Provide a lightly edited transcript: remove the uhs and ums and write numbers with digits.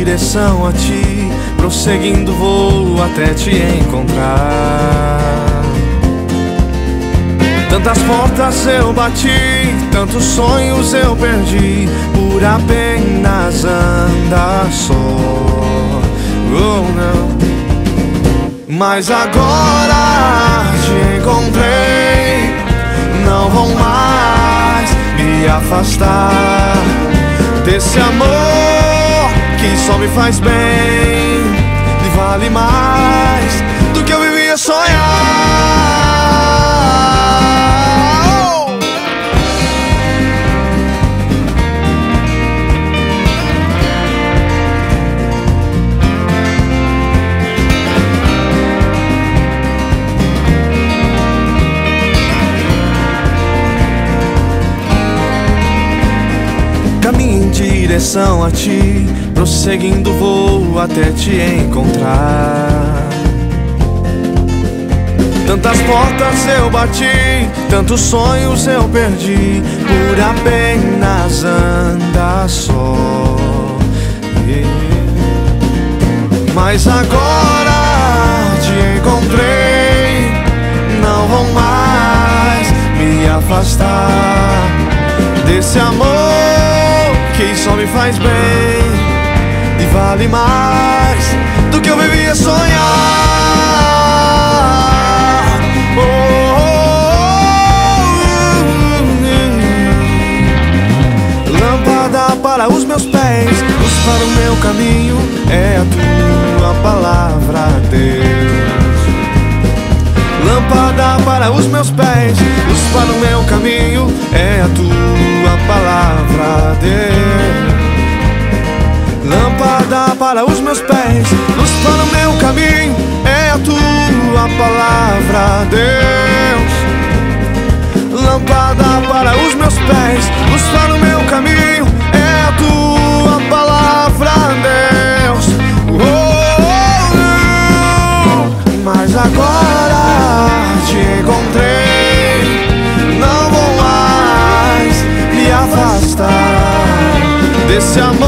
direção a ti, prosseguindo vou até te encontrar. Tantas portas eu bati, tantos sonhos eu perdi, por apenas andar só. Oh, não. Mas agora te encontrei, não vou mais me afastar desse amor que só me faz bem e vale mais do que eu vivia sonhar. Caminho em direção a ti, prosseguindo vou até te encontrar. Tantas portas eu bati, tantos sonhos eu perdi, por apenas andar só. Mas agora te encontrei, não vou mais me afastar desse amor que só me faz bem e vale mais do que eu vivia sonhar. Oh, oh, oh, oh. Lâmpada para os meus pés, luz para o meu caminho, é a tua palavra, Deus. Lâmpada para os meus pés, luz para o meu caminho, é a tua palavra, Deus. Lâmpada para os meus pés, luz para o meu caminho, é a tua palavra, Deus. Lâmpada para os meus pés, luz para o meu caminho, é a tua palavra, Deus. Oh, oh, oh. Mas agora te encontrei, não vou mais me afastar desse amor